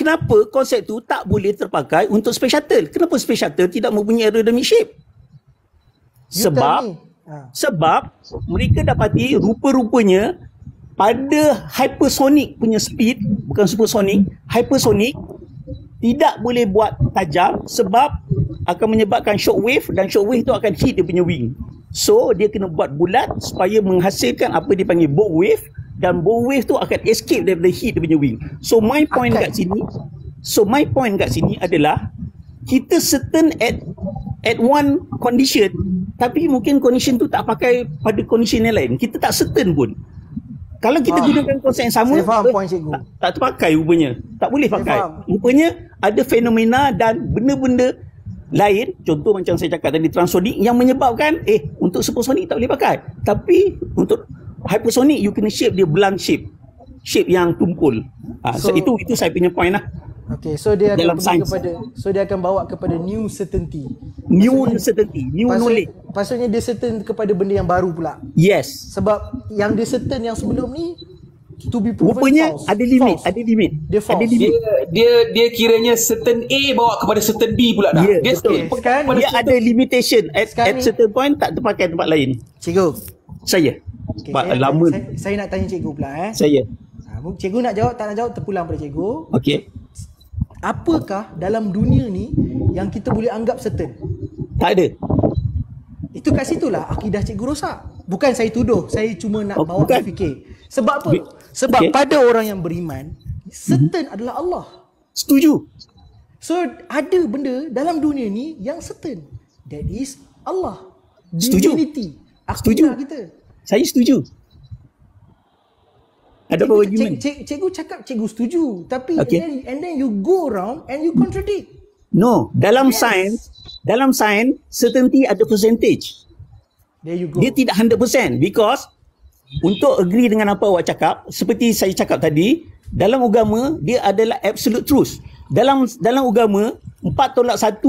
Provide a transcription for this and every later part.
kenapa konsep tu tak boleh terpakai untuk space shuttle? Kenapa space shuttle tidak mempunyai aerodynamic shape? Sebab mereka dapati rupa-rupanya pada hypersonic punya speed, bukan supersonic, hypersonic tidak boleh buat tajam sebab akan menyebabkan shockwave dan shockwave tu akan hit dia punya wing. So dia kena buat bulat supaya menghasilkan apa dipanggil bow wave, dan bow wave tu akan escape daripada hit dia punya wing. So my point kat sini adalah kita certain at one condition, tapi mungkin condition tu tak pakai pada condition yang lain. Kita tak certain pun. Kalau kita gunakan konsep yang sama, tak terpakai rupanya. Tak boleh pakai. Rupanya ada fenomena dan benda-benda lain, contoh macam saya cakap tadi transonic, yang menyebabkan untuk supersonic tak boleh pakai. Tapi untuk hypersonic you kena shape dia blunt shape yang tumpul. So itu saya punya point lah. Okay, so dia akan dia akan bawa kepada new certainty. New knowledge. Maksudnya dia certain kepada benda yang baru pula. Yes. Sebab yang dia certain yang sebelum ni to be proven rupanya false. Ada limit. Dia false. Dia kiranya certain A bawa kepada certain B pula dah. Yeah, dia sekarang dia ada limitation at certain point, tak terpakai tempat lain. Cikgu. Saya. Saya nak tanya cikgu pula Saya. Cikgu nak jawab, tak nak jawab terpulang pada cikgu. Okey. Apakah dalam dunia ni yang kita boleh anggap certain? Tak ada. Itu kat situlah akidah cikgu rosak. Bukan saya tuduh, saya cuma nak bawa fikir. Sebab apa? Sebab pada orang yang beriman, certain adalah Allah. Setuju. So ada benda dalam dunia ni yang certain. That is Allah. Setuju. Divinity. Setuju. Kita. Saya setuju. Ada apa argument? Cikgu cakap cikgu setuju, tapi and then you go around and you contradict. No, dalam sains certainty ada percentage. There you go. Dia tidak 100% because untuk agree dengan apa awak cakap, seperti saya cakap tadi, dalam agama dia adalah absolute truth. Dalam agama 4 tolak 1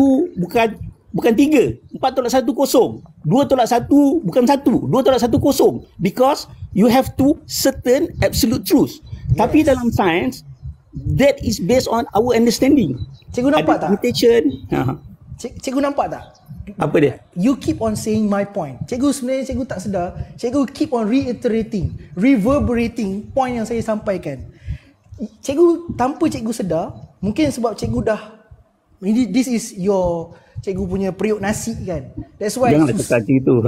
bukan 3, 4 tolak 1 kosong, 2 tolak 1 bukan 1, 2 tolak 1 kosong, because you have to certain absolute truth. Tapi dalam sains that is based on our understanding. Cikgu nampak tak? Cikgu nampak tak? Apa dia? You keep on saying my point. Sebenarnya cikgu tak sedar. Cikgu keep on reverberating point yang saya sampaikan. Cikgu tanpa cikgu sedar, mungkin sebab cikgu dah, this is your cikgu punya periuk nasi kan. That's why. Janganlah cakap itu.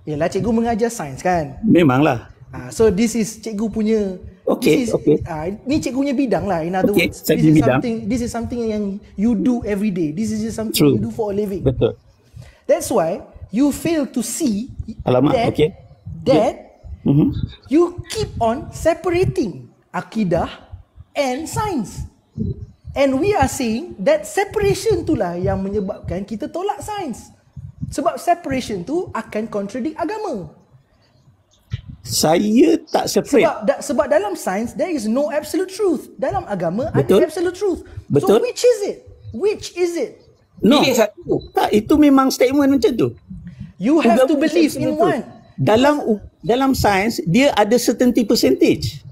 Yalah, cikgu mengajar sains kan. Memanglah. So this is cikgu punya. Ni cikgu punya bidang lah. In other words, this is something yang you do every day. This is just something you do for a living. Betul. That's why you fail to see that you keep on separating akidah and science. And we are saying that separation itulah yang menyebabkan kita tolak sains. Sebab separation tu akan contradict agama. Saya tak separate. Sebab dalam sains there is no absolute truth. Dalam agama ada absolute truth. Betul. So which is it? Which is it? No. Tak, itu memang statement macam tu. You have to believe in one. Dalam sains dia ada certainty percentage.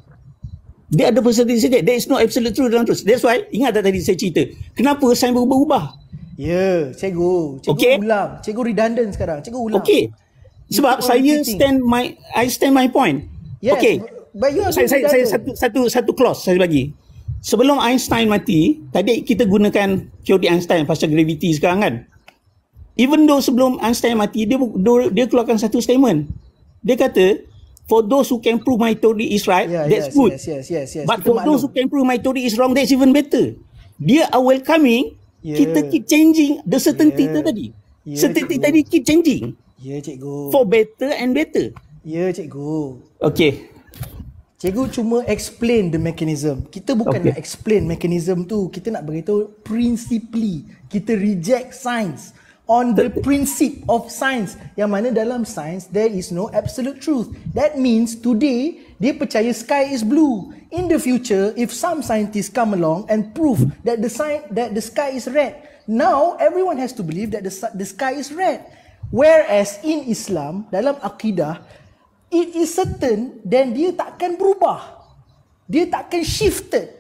Dia ada percentage. There is no absolute truth dalam truth. That's why, ingat tak tadi saya cerita, kenapa sains berubah-ubah? Ya, cikgu ulang. Cikgu redundant sekarang. Cikgu ulang. Okey. Sebab saya stand my point. Yes, okey. But you saya satu clause saya bagi. Sebelum Einstein mati, tadi kita gunakan teori Einstein pasal gravity sekarang kan. Even though sebelum Einstein mati, dia keluarkan satu statement. Dia kata, for those who can prove my theory is right, that's good. Yes. But for those who can prove my theory is wrong, that's even better. Dia are welcoming, kita keep changing the certainty tadi. Certainty tadi keep changing. Ya, cikgu. For better and better. Ya, cikgu. Okay. Cikgu cuma explain the mechanism. Kita bukan nak explain mechanism tu. Kita nak beritahu principally. Kita reject science on the principle of science. Yang mana dalam science there is no absolute truth. That means today dia percaya sky is blue. In the future, if some scientists come along and prove that the sky is red, now everyone has to believe that the sky is red. Whereas in Islam, dalam akidah, it is certain dan dia takkan berubah. Dia takkan shifted.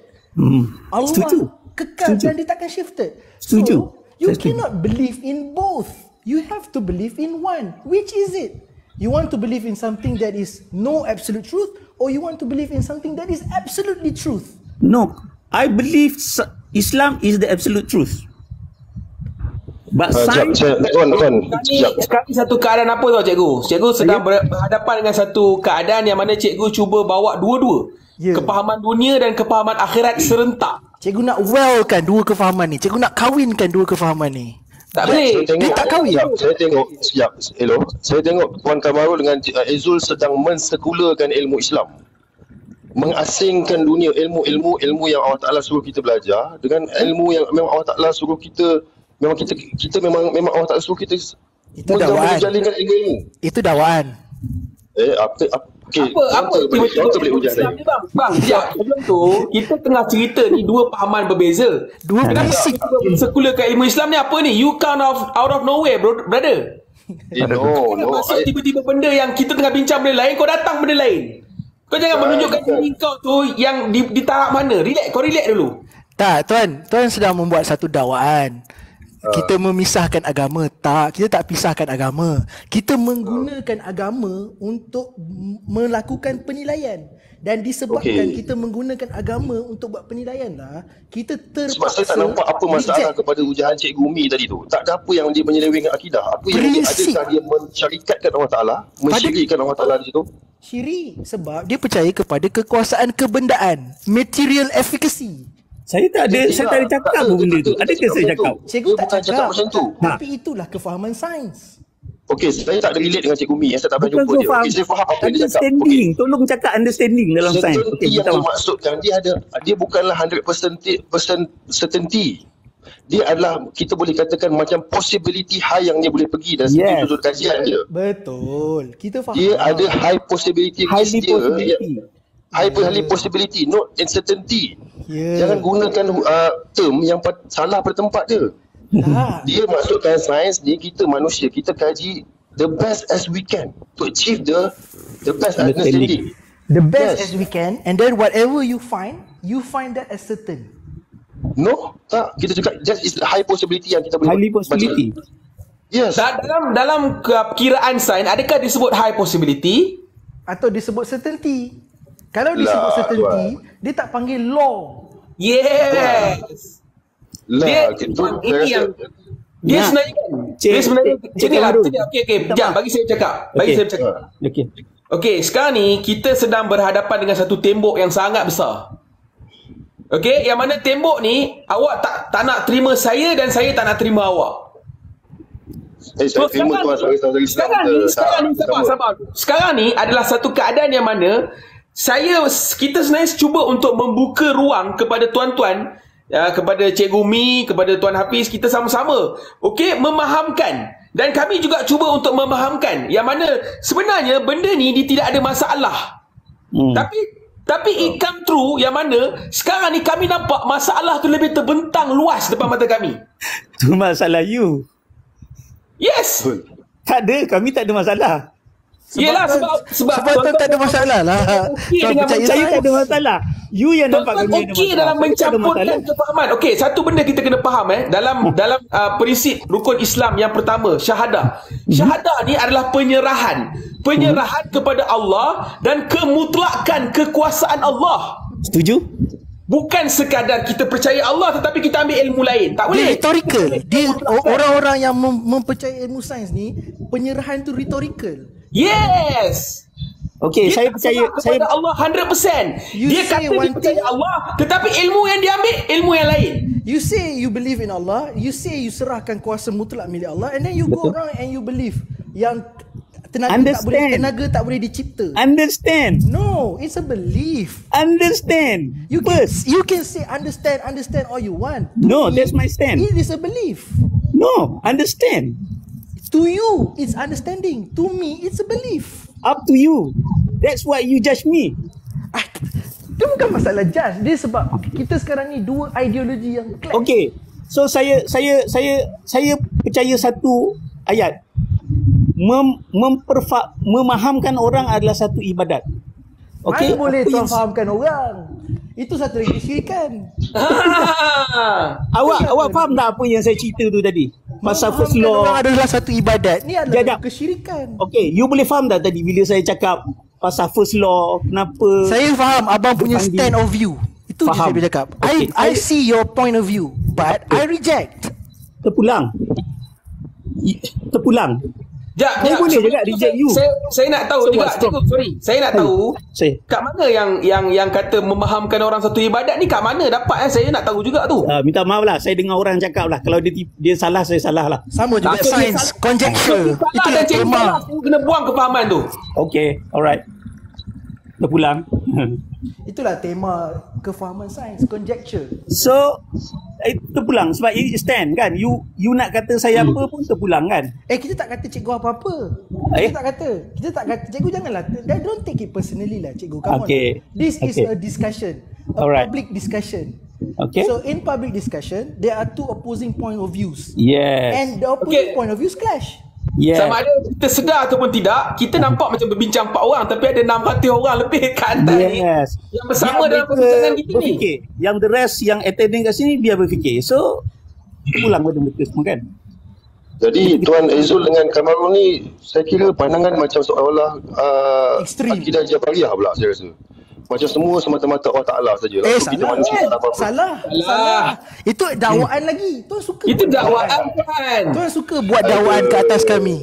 Allah kekal Setuju. dan dia takkan shifted. Setuju. So, you Saya setuju. cannot believe in both. You have to believe in one. Which is it? You want to believe in something that is no absolute truth, or you want to believe in something that is absolutely truth? No, I believe Islam is the absolute truth. But science, Tuan, Sekarang satu keadaan apa tau cikgu? Cikgu sedang berhadapan dengan satu keadaan yang mana cikgu cuba bawa dua-dua. Ya. Kepahaman dunia dan kepahaman akhirat serentak. Cikgu nak wellkan dua kefahaman ni. Cikgu nak kahwinkan dua kefahaman ni. Tak boleh. Dia tak kahwin. Saya tengok Puan Kamarul dengan Azul sedang mensekularkan ilmu Islam. Mengasingkan dunia ilmu yang Allah Taala suruh kita belajar dengan ilmu yang memang Allah Taala suruh kita, memang kita memang Allah Taala suruh kita Itu dakwaan. menjalinkan ilmu. Itu dakwaan. Okey. Apa Kita boleh ujar Islam saya. ni bang? Bang, sekejap. Sebelum tu, kita tengah cerita ni dua pahaman berbeza. Dua Kenapa prinsip. kita sekularkan ilmu Islam ni apa ni? You come out of nowhere, brother. No. Masuk tiba-tiba benda yang kita tengah bincang benda lain, kau datang benda lain. Kau jangan menunjukkan diri kau tu yang di taraf mana. Kau relax dulu. Tak, Tuan sedang membuat satu dakwaan. Kita memisahkan agama. Tak, kita tak pisahkan agama. Kita menggunakan agama untuk melakukan penilaian. Dan disebabkan kita menggunakan agama untuk buat penilaian lah, kita terpaksa Sebab saya tak nampak apa masalah kepada ujahan Cikgu Umi tadi tu. Tak ada apa yang dia menyelewengkan akidah. Apa yang dia, Prinsip. adakah dia mensyarikatkan Allah Ta'ala, mensyirikkan Allah Ta'ala di situ? syirik. Sebab dia percaya kepada kekuasaan kebendaan, material efficacy. saya tak ada cakap pun benda tu. Adakah saya cakap? Cikgu tak bukan cakap macam tu. Tapi itulah kefahaman sains. Okey, saya tak ada relate dengan Cikgu Umi. Saya tak pernah Bukan jumpa kau dia. faham. Okey, saya faham apa yang dia cakap. Understanding. Tolong cakap understanding dalam sains. Certainty Okey, yang minta maaf. dimaksudkan dia bukanlah 100% certainty. Dia adalah, kita boleh katakan macam possibility high yang dia boleh pergi dari Yes. sudut kajian dia. Betul. Kita faham. Dia ada high possibility risk Highly dia. possibility. Highly possibility, not uncertainty. Ya. Jangan gunakan term yang salah pada tempat dia. Tak. Dia maksudkan sains ni, kita manusia, kita kaji the best as we can to achieve the best understanding. The best Yes. as we can, and then whatever you find that as certain. No, tak. Kita cakap that is the high possibility yang kita boleh Highly possibility. baca. Yes. Dalam kiraan sains, adakah disebut high possibility? Atau disebut certainty. Kalau disebut Lah, certainty, dia tak panggil law. Yes. Lah, Dia- itu ini saya yang- rasa Dia Nak. sebenarnya Cik- dia sebenarnya Cik macam ni lah. Kamarul. Okey, Minta sekejap, maaf. bagi saya cakap. Okey. Cakap. Okey. Okey, sekarang ni kita sedang berhadapan dengan satu tembok yang sangat besar. Okey, yang mana tembok ni awak tak nak terima saya dan saya tak nak terima awak. saya terima tuan saudara-saudari Islam sekarang kita. ni sabar. Sekarang ni adalah satu keadaan yang mana kita sebenarnya cuba untuk membuka ruang kepada tuan-tuan, kepada Cikgu Mi, kepada Tuan Hafiz, kita sama-sama okey memahamkan, dan kami juga cuba untuk memahamkan yang mana sebenarnya benda ni dia tidak ada masalah. Tapi it come true yang mana sekarang ni kami nampak masalah tu lebih terbentang luas depan mata kami. Tu masalah you. Yes. Tak ada, kami tak ada masalah. Yelah sebab Tuan tak ada masalah lah. okey Tuan dengan percaya Saya sains. tak ada masalah. You yang nampak Tuan-tuan kami ada okey masalah. dalam Saya tak ada mencampurkan masalah. kefahaman. Okey, satu benda kita kena faham dalam prinsip rukun Islam yang pertama, syahadah. Syahadah ni adalah penyerahan kepada Allah dan kemutlakan kekuasaan Allah. Setuju? Bukan sekadar kita percaya Allah tetapi kita ambil ilmu lain. Tak Dia boleh. rhetorical. Dia orang-orang yang mempercayai ilmu sains ni, penyerahan tu rhetorical. Yes. Okey, saya tak percaya serah kepada Allah 100%. You Dia say kata one dia percaya thing- Allah tetapi ilmu yang dia ambil ilmu yang lain. You say you believe in Allah, you say you serahkan kuasa mutlak milik Allah, and then you go around and you believe yang tenaga tak boleh dicipta. Understand. No, it's a belief. Understand. You can say understand all you want. No, that's my stand. It is a belief. No, understand. To you, it's understanding. To me, it's a belief. Up to you. That's why you judge me. Itu bukan masalah judge. Dia sebab kita sekarang ni dua ideologi yang clash. Okey. So saya percaya satu ayat. Memahamkan orang adalah satu ibadat. Mana Okey. boleh Apa tuan yang- fahamkan orang? Itu satu lagi kesyirikan. Awak faham tak apa yang saya cerita tu tadi? Pasal first law. Orang adalah satu ibadat. Ni adalah Jap. kesyirikan. Okay, you boleh faham tak tadi bila saya cakap pasal first law, kenapa? Saya faham abang punya Fandi. stand of view. Itu je Faham. saya boleh cakap. Okay, I see your point of view, but I reject. Terpulang. Terpulang. Saya boleh sebelum juga tu reject you. Saya nak tahu So juga, what, stop. cikgu, sorry. Saya nak tahu Saya. kat mana yang kata memahamkan orang satu ibadat ni kat mana dapat saya nak tahu juga tu. Minta maaf lah, saya dengar orang cakap lah. Kalau dia salah, saya salah lah. Sama juga Tak, science, conjecture. Salah Itulah dan cikgu tema. salah, cikgu kena buang kefahaman tu. Okay, alright. Terpulang. Itulah tema kefahaman sains, conjecture. So, terpulang sebab it stand kan. You nak kata saya apa pun terpulang kan. Kita tak kata cikgu apa-apa. Kita tak kata. Cikgu janganlah. Don't take it personally lah cikgu. Come Okay. on. This is Okay. a discussion. A Alright. public discussion. Okay. So in public discussion, there are two opposing point of views. Yes. And the opposing Okay. point of views clash. Yes. Sama ada kita sedar ataupun tidak, kita nampak macam berbincang 4 orang tapi ada 600 orang lebih kat atas ni Yes. yang bersama Biar dalam mereka perbincangan kita ni. berfikir. Yang the rest yang attending kat sini biar berfikir. So, pulang pada mereka semua kan. Jadi Tuan Aizul dengan Kamarul ni saya kira pandangan macam seolah-olah Ekstrim. akidah Jabariyah pula saya rasa. Macam semua semata-mata Allah Ta'ala saja. Lalu kita manusia tak ada apa-apa. Salah. Itu dakwaan lagi. Tuan suka. Itu buat dakwaan kan. Tuan suka buat dakwaan ke atas kami.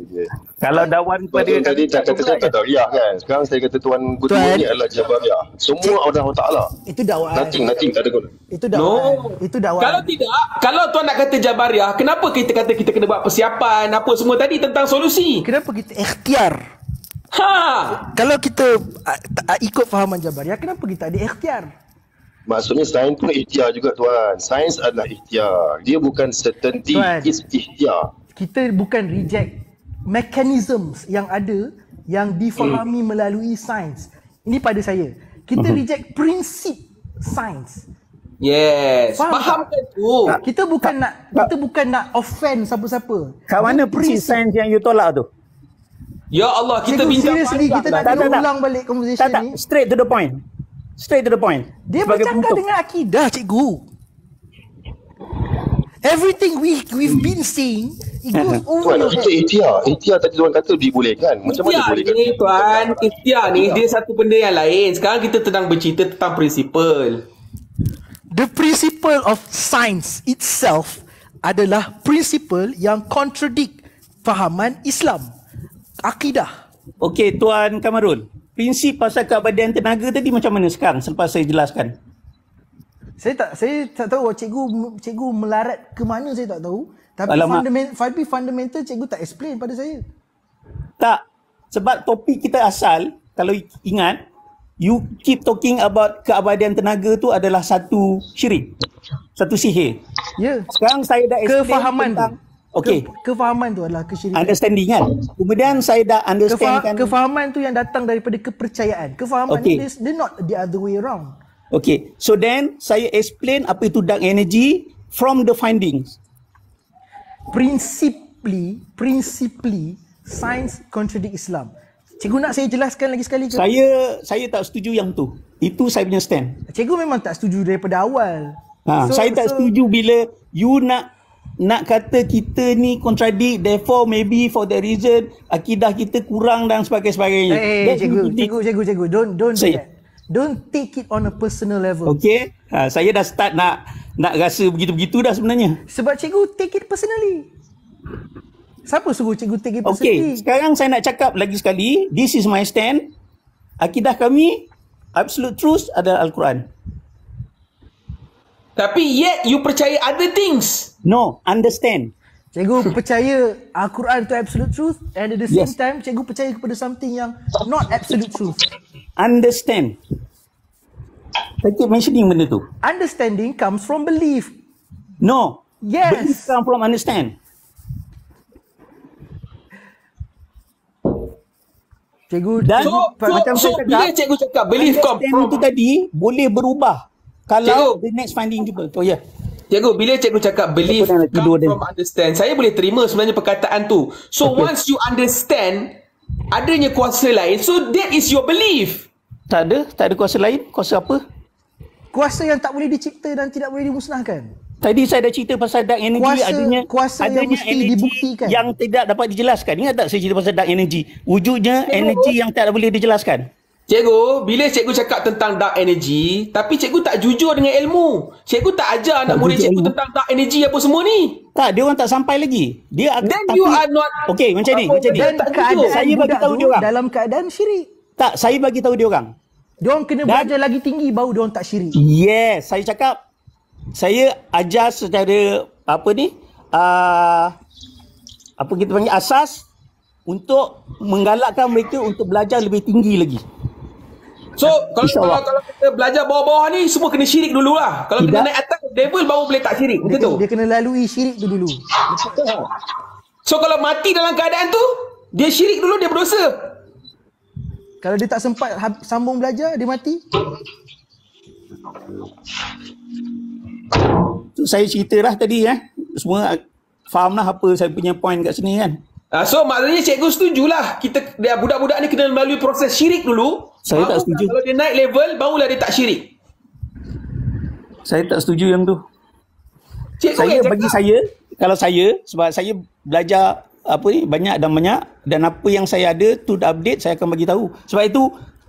Okay. Kalau dakwaan kepada Tuan tadi tak kata saya Qadariyah kan. Sekarang saya kata Tuan berdua Tuan. ni adalah Jabariyah. Semua Allah Ta'ala. Itu dakwaan. Nothing tak ada guna. Itu dakwaan. No. Itu dakwaan. Kalau tidak, kalau tuan nak kata Jabariyah, kenapa kita kata kita kena buat persiapan apa semua tadi tentang solusi? Kenapa kita ikhtiar? Kalau kita ikut fahaman Jabariyah, kenapa kita ada ikhtiar? Maksudnya sains pun ikhtiar juga Tuan. Sains adalah ikhtiar. Dia bukan certainty, Tuan. it's ikhtiar. Kita bukan reject mechanisms yang ada yang difahami melalui sains. Ini pada saya. Kita reject prinsip sains. Yes. Faham Faham kan tu? Kita bukan nak offend siapa-siapa. kat mana prinsip sains yang you tolak tu? Ya Allah, kita Cikgu, bincang seriously panjang kita lah. nak Tak. ulang balik conversation Tak, ni. straight to the point. Straight to the point. Dia Sebagai bercakap penutup. dengan akidah, cikgu. Everything we've been saying, it goes over Tuan, your itu head. ikhtiar. Ikhtiar tadi Tuan kata dibolehkan. Macam mana Ikhtiar dibolehkan? ni tuan, ikhtiar ni dia satu benda yang lain. Sekarang kita sedang bercerita tentang prinsipal. The principle of science itself adalah principle yang contradict fahaman Islam. Akidah. Okey, Tuan Kamarul. Prinsip pasal keabadian tenaga tadi macam mana sekarang selepas saya jelaskan? Saya tak tahu cikgu melarat ke mana saya tak tahu. Tapi Alamak. fundamental cikgu tak explain pada saya. Tak. Sebab topik kita asal, kalau ingat, you keep talking about keabadian tenaga tu adalah satu syirik. Satu sihir. Ya. Sekarang saya dah explain Kefahaman tentang tu. okey, Kefahaman tu adalah kesyirikan. understanding kan. Kemudian saya dah understand kan. Kefahaman tu yang datang daripada kepercayaan. Kefahaman Okey. ni dia not the other way around. Okay, so then saya explain apa itu dark energy from the findings. Principally, science contradict Islam. Cikgu nak saya jelaskan lagi sekali ke? Saya tak setuju yang tu. Itu saya punya stand. Cikgu memang tak setuju daripada awal. Saya tak setuju bila you nak kata kita ni contradict, therefore maybe for that reason akidah kita kurang dan sebagainya. Cikgu, don't do Say. that. Don't take it on a personal level. Okay, saya dah start nak rasa begitu-begitu dah sebenarnya. Sebab cikgu take it personally. Siapa suruh cikgu take it Okay, personally? sekarang saya nak cakap lagi sekali. This is my stand. Akidah kami, absolute truth adalah Al-Quran. Tapi yet you percaya other things. No, understand. Cikgu percaya Al-Quran tu absolute truth, and at the same Yes. time cikgu percaya kepada something yang not absolute truth. Understand. Saya keep mentioning benda tu. Understanding comes from belief. No. Yes. Belief come from understand. Cikgu, Dan macam So saya bila cakap, cikgu cakap belief come understand from itu tadi boleh berubah kalau Cikgu. the next finding jumpa. Oh ya. Yeah. Cikgu, bila cikgu cakap belief Apa nak tidur come dia? from understand, saya boleh terima sebenarnya perkataan tu. So once you understand adanya kuasa lain, so that is your belief. Tak ada kuasa lain. Kuasa apa? Kuasa yang tak boleh dicipta dan tidak boleh dimusnahkan. Tadi saya dah cerita pasal dark energy, Kuasa yang mesti energy dibuktikan. yang tidak dapat dijelaskan. Ingat tak saya cerita pasal dark energy? Wujudnya energy yang tak boleh dijelaskan. Cikgu, bila cikgu cakap tentang dark energy, tapi cikgu tak jujur dengan ilmu. Cikgu tak ajar anak murid cikgu tentang dark energy apa semua ni. Tak, dia orang tak sampai lagi. Dia Then you are not... Okey, macam ni. Dan keadaan Saya bagi tahu dia orang. dalam keadaan syirik. Tak, saya bagi tahu dia orang. Dia orang kena belajar lagi tinggi baru dia orang tak syirik. Yes, saya cakap saya ajar secara apa ni? Apa kita panggil asas untuk menggalakkan mereka untuk belajar lebih tinggi lagi. So, kalau kita belajar bawah-bawah ni, semua kena syirik dulu lah. Kalau kena naik atas level baru boleh tak syirik. Betul tu? Dia kena lalui syirik tu dulu. So, kalau mati dalam keadaan tu, dia syirik dulu, dia berdosa. Kalau dia tak sempat sambung belajar, dia mati. Tu saya ceritalah tadi semua faham lah apa saya punya point kat sini kan. So maknanya cikgu setujulah budak-budak ni kena melalui proses syirik dulu. Saya tak setuju. Kalau dia naik level, barulah dia tak syirik. Saya tak setuju yang tu. Cikgu kalau saya sebab saya belajar banyak dan apa yang saya ada tu update saya akan bagi tahu. Sebab itu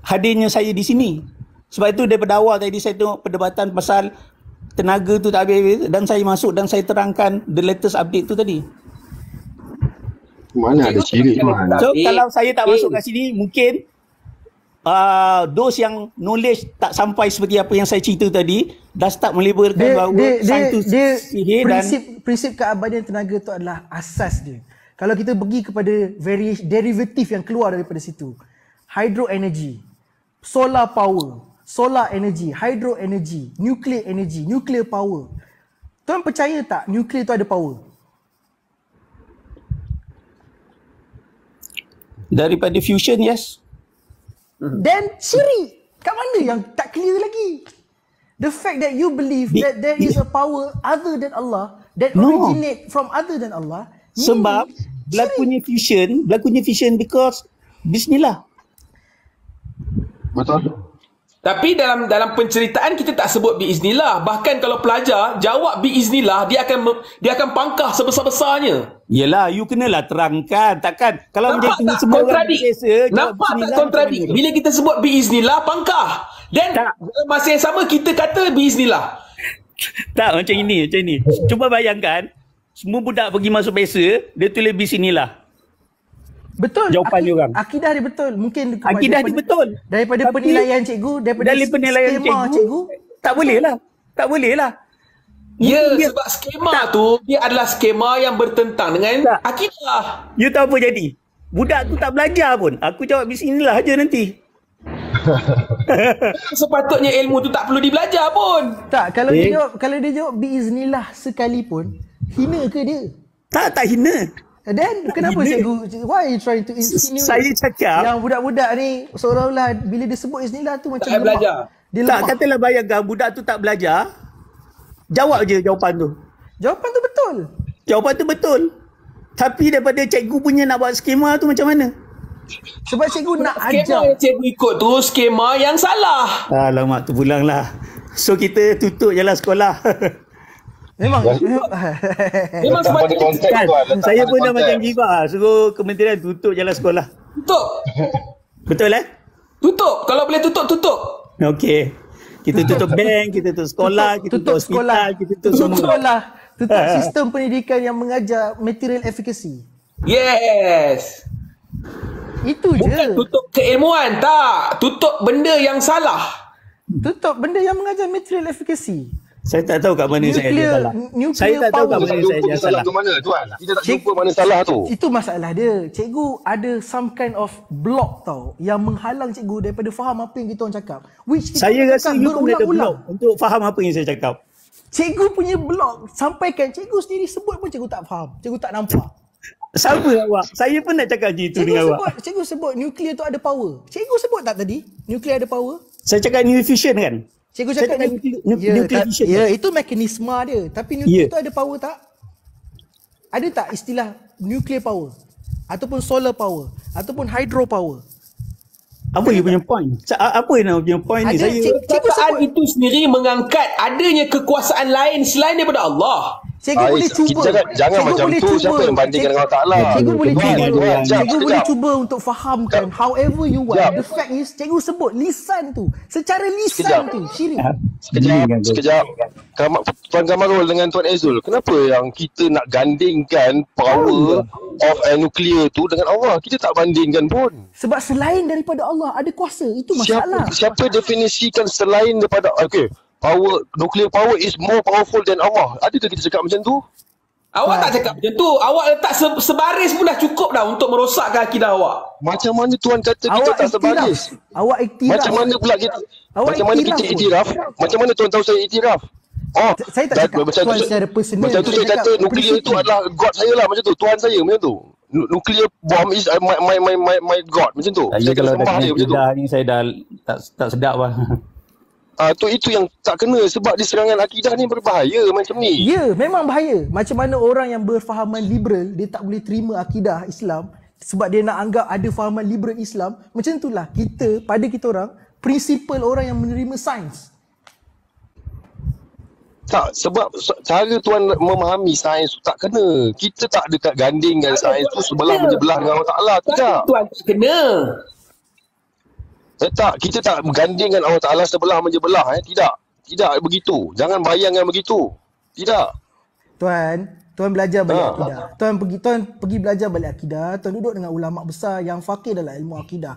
hadirnya saya di sini. Sebab itu daripada awal tadi saya tengok perdebatan pasal tenaga tu tak habis dan saya masuk dan saya terangkan the latest update tu tadi. Mana ada syirik mana. So kalau saya tak masuk kat sini mungkin those yang knowledge tak sampai seperti apa yang saya cerita tadi dah start melabelkan bahawa saintis sihir dan prinsip keabadian tenaga tu adalah asas dia. Kalau kita pergi kepada derivatif yang keluar daripada situ, hydro energy, solar power, solar energy, hydro energy, nuclear power. Tuan percaya tak nuclear tu ada power? daripada fusion, yes. Then syirik. Kat mana yang tak clear lagi? The fact that you believe that there is a power other than Allah that originate from other than Allah. Sebab berlakunya fusion because bismillah. Betul. Tapi dalam penceritaan kita tak sebut biiznillah. Bahkan kalau pelajar jawab biiznillah, dia akan pangkah sebesar-besarnya. Yelah, you kenalah terangkan. Takkan kalau nampak menjadi tak kontradik? biasa, Nampak tak kontradik? Bila kita sebut biiznillah, pangkah. Dan masa yang sama kita kata biiznillah. Tak, macam ini. Cuba bayangkan, semua budak pergi masuk biasa, dia tulis bismillah. Betul. Jawapan dia orang. Akidah dia betul. Mungkin akidah dia betul. Daripada penilaian cikgu, daripada penilaian cikgu, tak boleh lah. Ya, sebab skema tu dia adalah skema yang bertentang dengan akidah. You tahu apa jadi? Budak tu tak belajar pun. Aku jawab bismillah aja nanti. Sepatutnya ilmu tu tak perlu dibelajar pun. Tak, kalau dia jawab biiznillah sekalipun, hina ke dia? Tak hina. Dan kenapa cikgu, why are you trying to insinuate? Saya cakap yang budak-budak ni seolah-olah bila dia sebut iznillah tu macam tak belajar. Dia tak, katalah bayangkan budak tu tak belajar, jawab je jawapan tu. Jawapan tu betul. Jawapan tu betul. Tapi daripada cikgu punya nak buat skema tu macam mana? Sebab cikgu nak skema ajar. yang cikgu ikut tu skema yang salah. Alamak, tu pulanglah. So kita tutup je lah sekolah. Memang sepatutnya kan, saya pun dah macam gibah. Suruh kementerian tutup je lah sekolah. Tutup. Betul Tutup. Kalau boleh tutup. Okey. Kita tutup bank, kita tutup sekolah, kita tutup hospital, kita tutup semua. Sekolah. Tutup sistem pendidikan yang mengajar material efficacy. Yes. Itu je. Bukan tutup keilmuan, tak. Tutup benda yang salah. Tutup benda yang mengajar material efficacy. Saya tak tahu kat mana saya ada salah. Saya tak tahu kat mana saya ada salah. Ke mana tuan? Kita tak jumpa mana salah tu. Itu masalah dia. Cikgu ada some kind of block tau yang menghalang cikgu daripada faham apa yang kita orang cakap. Which saya rasa you pun ada block untuk faham apa yang saya cakap. Cikgu punya block sampaikan cikgu sendiri sebut pun cikgu tak faham. Cikgu tak nampak. Siapa awak? Saya pun nak cakap gitu dengan awak. Cikgu sebut nuklear tu ada power. Cikgu sebut tak tadi? Nuklear ada power? Saya cakap new fusion kan? Cikgu cakap nuclear fusion. Ya, itu mekanisme dia. Tapi nuklear tu ada power tak? Ada tak istilah nuclear power? Ataupun solar power? Ataupun hydro power? Apa you punya point? Apa yang punya point ni? Ada Saya Perkataan itu sendiri mengangkat adanya kekuasaan lain selain daripada Allah. Cikgu boleh cuba. Jangan Cikgu macam boleh tu. cuba. Siapa yang bandingkan dengan Allah Ta'ala? Cikgu boleh Tuan, cuba. tuan, jap, Cikgu boleh sekejap. cuba untuk fahamkan however you want. Sekejap. The fact is cikgu sebut lisan tu. Secara lisan Sekejap. tu syirik. Sekejap. Tuan Kamarul dengan Tuan Ezul, kenapa yang kita nak gandingkan power of nuklear tu dengan Allah? Kita tak bandingkan pun. Sebab selain daripada Allah ada kuasa. Itu masalah. Siapa definisikan selain daripada power, nuclear power is more powerful than Allah? Adakah kita cakap macam tu? Awak tak cakap macam tu. Awak letak sebaris pun dah cukup dah untuk merosakkan akidah awak. Macam mana Tuan kata kita Awak tak sebaris? Awak iktiraf. Macam mana pula kita Awak macam mana iktiraf kita pun. iktiraf? Macam mana Tuan tahu saya iktiraf? Oh, Saya tak cakap macam Tuan tu, secara personal. macam tu saya cakap kata nuklear itu prinsip. adalah God saya lah macam tu. Tuan saya macam tu. Nuclear bomb is my God macam tu. Saya kalau dah sembah dia kena macam tu. akidah ni saya dah tak sedap lah. Itu yang tak kena sebab di serangan akidah ni berbahaya macam ni. Ya, memang bahaya. Macam mana orang yang berfahaman liberal, dia tak boleh terima akidah Islam sebab dia nak anggap ada fahaman liberal Islam. Macam itulah pada kita orang, prinsipal orang yang menerima sains. Tak, sebab cara Tuan memahami sains tu tak kena. Kita tak dekat gandingkan sains tu sebelah menyebelah dengan Allah Ta'ala. Tidak. Tuan tak kena. Tak, kita tak bergandingkan Allah Ta'ala sebelah menyebelah. Tidak begitu. Jangan bayangkan begitu. Tidak. Tuan belajar balik akidah. Tuan pergi belajar balik akidah. Tuan duduk dengan ulama besar yang faqih dalam ilmu akidah.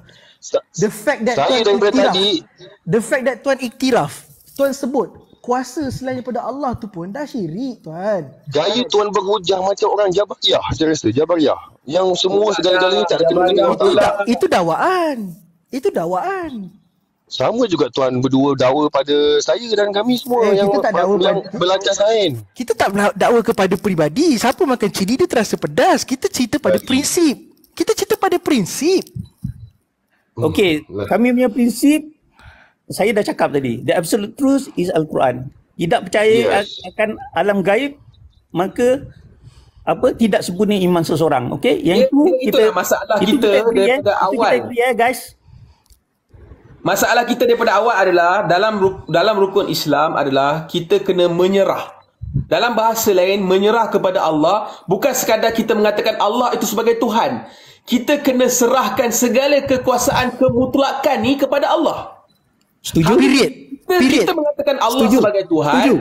The fact that Saya Tuan daripada iktiraf, tadi- the fact that Tuan iktiraf, Tuan sebut kuasa selain daripada Allah tu pun dah syirik, Tuan. Gaya Tuan berhujah macam orang Jabariyah. Saya rasa Jabariyah. Yang semua segala-galanya tak ada kena dengan Allah Ta'ala. Itu dakwaan. Itu dakwaan. Sama juga Tuan berdua dakwa pada saya dan kami semua yang kita tak dakwa yang pada- belajar sains. Kita tak dakwa kepada peribadi. Siapa makan cili dia terasa pedas. Kita cerita pada prinsip. Kita cerita pada prinsip. okey, kami punya prinsip saya dah cakap tadi. The absolute truth is Al-Quran. Tidak percaya Yes. akan alam gaib, maka tidak sempurna iman seseorang. Okey, yang Itulah masalah itu kita agree, daripada Itu awal. kita agree, guys. Masalah kita daripada awal adalah dalam rukun Islam adalah kita kena menyerah. Dalam bahasa lain, menyerah kepada Allah bukan sekadar kita mengatakan Allah itu sebagai Tuhan. Kita kena serahkan segala kekuasaan kemutlakan ni kepada Allah. Setuju? Period. Kita mengatakan Allah Setuju. sebagai Tuhan. Setuju.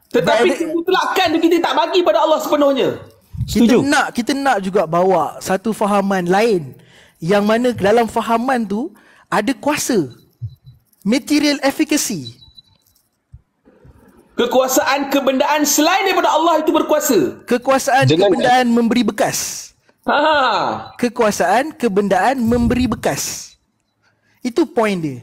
Tetapi kemutlakan tu kita tak bagi pada Allah sepenuhnya. Setuju. Kita nak juga bawa satu fahaman lain yang mana dalam fahaman tu ada kuasa, material efficacy. Kekuasaan kebendaan selain daripada Allah itu berkuasa. Kekuasaan kebendaan memberi bekas. Kekuasaan kebendaan memberi bekas. Itu point dia.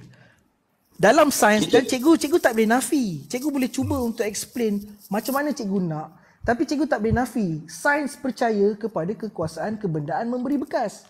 Dalam sains dan cikgu tak boleh nafi. Cikgu boleh cuba untuk explain macam mana cikgu nak. Tapi cikgu tak boleh nafi. Sains percaya kepada kekuasaan kebendaan memberi bekas.